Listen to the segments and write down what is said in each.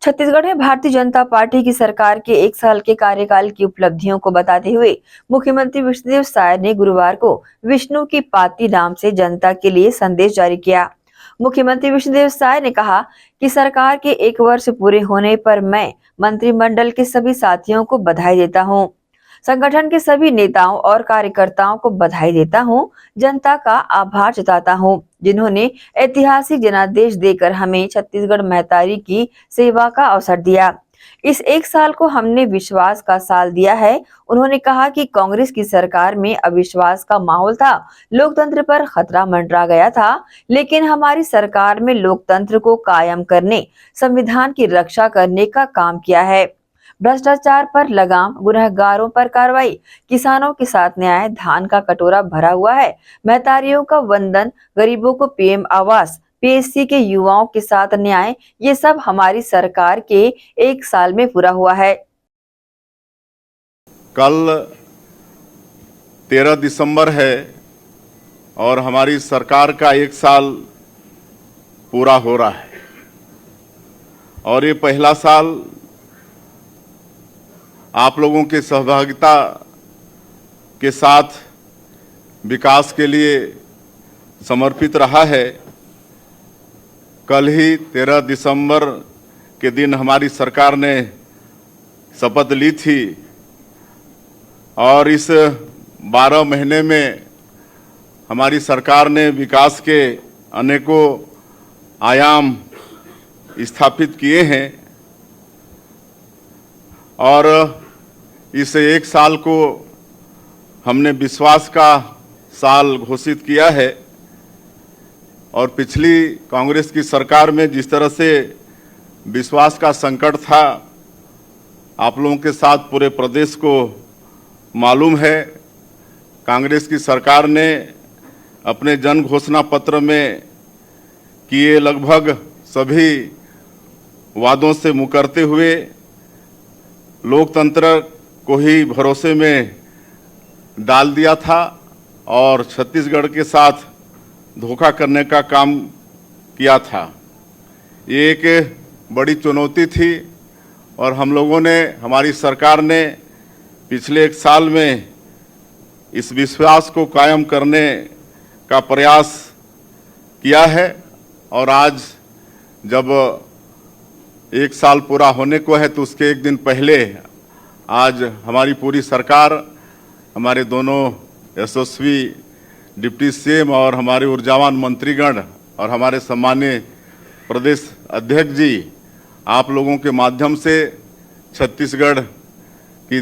छत्तीसगढ़ में भारतीय जनता पार्टी की सरकार के 1 साल के कार्यकाल की उपलब्धियों को बताते हुए मुख्यमंत्री विष्णुदेव साय ने गुरुवार को विष्णु की पाती नाम से जनता के लिए संदेश जारी किया। मुख्यमंत्री विष्णुदेव साय ने कहा कि सरकार के 1 वर्ष पूरे होने पर मैं मंत्रिमंडल के सभी साथियों को बधाई देता हूं। संगठन के सभी नेताओं और कार्यकर्ताओं को बधाई देता हूं। जनता का आभार जताता हूं, जिन्होंने ऐतिहासिक जनादेश देकर हमें छत्तीसगढ़ महतारी की सेवा का अवसर दिया। इस 1 साल को हमने विश्वास का साल दिया है। उन्होंने कहा कि कांग्रेस की सरकार में अविश्वास का माहौल था, लोकतंत्र पर खतरा मंडरा गया था, लेकिन हमारी सरकार में लोकतंत्र को कायम करने, संविधान की रक्षा करने का काम किया है। भ्रष्टाचार पर लगाम, गुनहगारों पर कार्रवाई, किसानों के साथ न्याय, धान का कटोरा भरा हुआ है, महतारियों का वंदन, गरीबों को पीएम आवास, पीएससी के युवाओं के साथ न्याय, ये सब हमारी सरकार के 1 साल में पूरा हुआ है। कल 13 दिसंबर है और हमारी सरकार का 1 साल पूरा हो रहा है और ये पहला साल आप लोगों के सहभागिता के साथ विकास के लिए समर्पित रहा है। कल ही 13 दिसंबर के दिन हमारी सरकार ने शपथ ली थी और इस 12 महीने में हमारी सरकार ने विकास के अनेकों आयाम स्थापित किए हैं और इस 1 साल को हमने विश्वास का साल घोषित किया है। और पिछली कांग्रेस की सरकार में जिस तरह से विश्वास का संकट था, आप लोगों के साथ पूरे प्रदेश को मालूम है। कांग्रेस की सरकार ने अपने जन घोषणा पत्र में किए लगभग सभी वादों से मुकरते हुए लोकतंत्र को ही भरोसे में डाल दिया था और छत्तीसगढ़ के साथ धोखा करने का काम किया था। ये एक बड़ी चुनौती थी और हम लोगों ने, हमारी सरकार ने पिछले 1 साल में इस विश्वास को कायम करने का प्रयास किया है। और आज जब 1 साल पूरा होने को है तो उसके 1 दिन पहले आज हमारी पूरी सरकार, हमारे दोनों यशस्वी डिप्टी सीएम और हमारे ऊर्जावान मंत्रीगण और हमारे सम्मानीय प्रदेश अध्यक्ष जी, आप लोगों के माध्यम से छत्तीसगढ़ की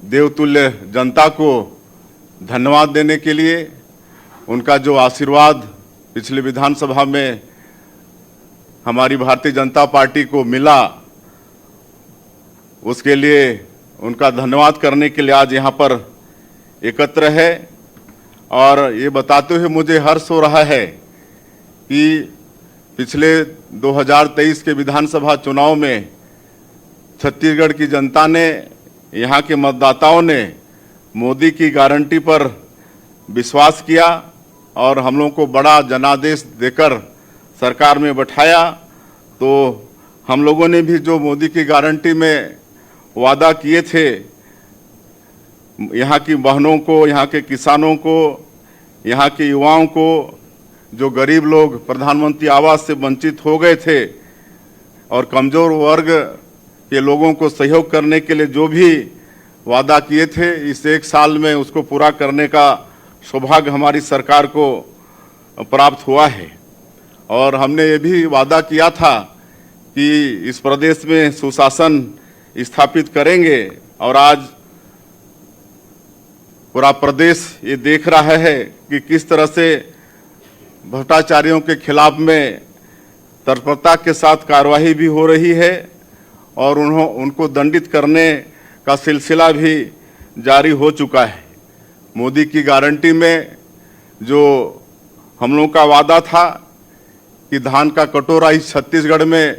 देवतुल्य जनता को धन्यवाद देने के लिए, उनका जो आशीर्वाद पिछले विधानसभा में हमारी भारतीय जनता पार्टी को मिला, उसके लिए उनका धन्यवाद करने के लिए आज यहाँ पर एकत्र है। और ये बताते हुए मुझे हर्ष हो रहा है कि पिछले 2023 के विधानसभा चुनाव में छत्तीसगढ़ की जनता ने, यहाँ के मतदाताओं ने मोदी की गारंटी पर विश्वास किया और हम लोगों को बड़ा जनादेश देकर सरकार में बैठाया। तो हम लोगों ने भी जो मोदी की गारंटी में वादा किए थे, यहाँ की बहनों को, यहाँ के किसानों को, यहाँ के युवाओं को, जो गरीब लोग प्रधानमंत्री आवास से वंचित हो गए थे और कमज़ोर वर्ग के लोगों को सहयोग करने के लिए जो भी वादा किए थे, इस 1 साल में उसको पूरा करने का सौभाग्य हमारी सरकार को प्राप्त हुआ है। और हमने ये भी वादा किया था कि इस प्रदेश में सुशासन स्थापित करेंगे और आज पूरा प्रदेश ये देख रहा है कि किस तरह से भ्रष्टाचारियों के खिलाफ में तत्परता के साथ कार्रवाई भी हो रही है और उनको दंडित करने का सिलसिला भी जारी हो चुका है। मोदी की गारंटी में जो हम लोगों का वादा था कि धान का कटोरा इस छत्तीसगढ़ में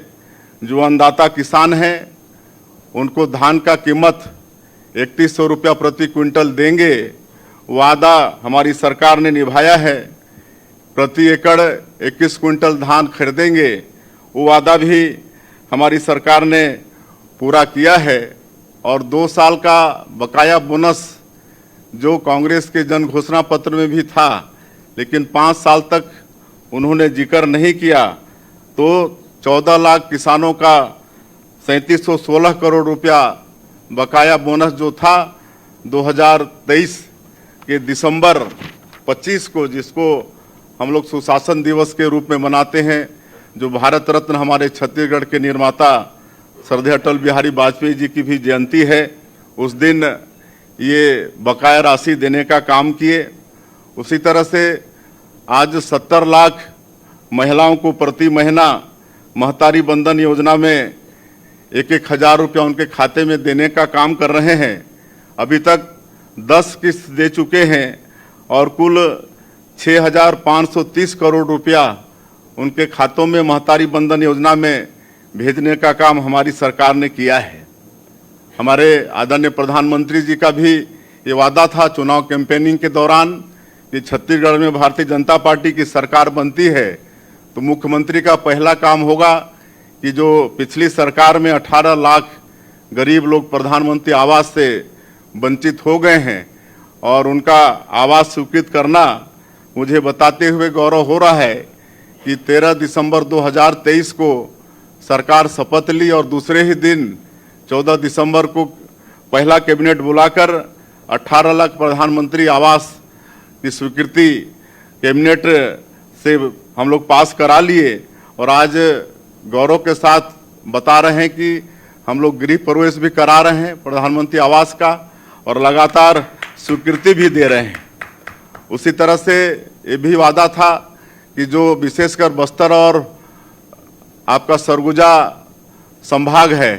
जो अन्नदाता किसान हैं उनको धान का कीमत 3100 रुपया प्रति क्विंटल देंगे, वादा हमारी सरकार ने निभाया है। प्रति एकड़ 21 क्विंटल धान खरीदेंगे, वो वादा भी हमारी सरकार ने पूरा किया है और 2 साल का बकाया बोनस जो कांग्रेस के जन घोषणा पत्र में भी था, लेकिन 5 साल तक उन्होंने जिक्र नहीं किया, तो 14 लाख किसानों का 3716 करोड़ रुपया बकाया बोनस जो था 2023 के दिसंबर 25 को, जिसको हम लोग सुशासन दिवस के रूप में मनाते हैं, जो भारत रत्न हमारे छत्तीसगढ़ के निर्माता श्रद्धेय अटल बिहारी वाजपेयी जी की भी जयंती है, उस दिन ये बकाया राशि देने का काम किए। उसी तरह से आज 70 लाख महिलाओं को प्रति महीना महतारी बंधन योजना में 1-1 हज़ार रुपया उनके खाते में देने का काम कर रहे हैं। अभी तक 10 किस्त दे चुके हैं और कुल 6,530 करोड़ रुपया उनके खातों में महतारी बंधन योजना में भेजने का काम हमारी सरकार ने किया है। हमारे आदरणीय प्रधानमंत्री जी का भी ये वादा था चुनाव कैंपेनिंग के दौरान कि छत्तीसगढ़ में भारतीय जनता पार्टी की सरकार बनती है तो मुख्यमंत्री का पहला काम होगा कि जो पिछली सरकार में 18 लाख गरीब लोग प्रधानमंत्री आवास से वंचित हो गए हैं और उनका आवास स्वीकृत करना, मुझे बताते हुए गौरव हो रहा है कि 13 दिसंबर 2023 को सरकार शपथ ली और दूसरे ही दिन 14 दिसंबर को पहला कैबिनेट बुलाकर 18 लाख प्रधानमंत्री आवास की स्वीकृति कैबिनेट से हम लोग पास करा लिए और आज गौरव के साथ बता रहे हैं कि हम लोग गृह प्रवेश भी करा रहे हैं प्रधानमंत्री आवास का और लगातार स्वीकृति भी दे रहे हैं। उसी तरह से ये भी वादा था कि जो विशेषकर बस्तर और आपका सरगुजा संभाग है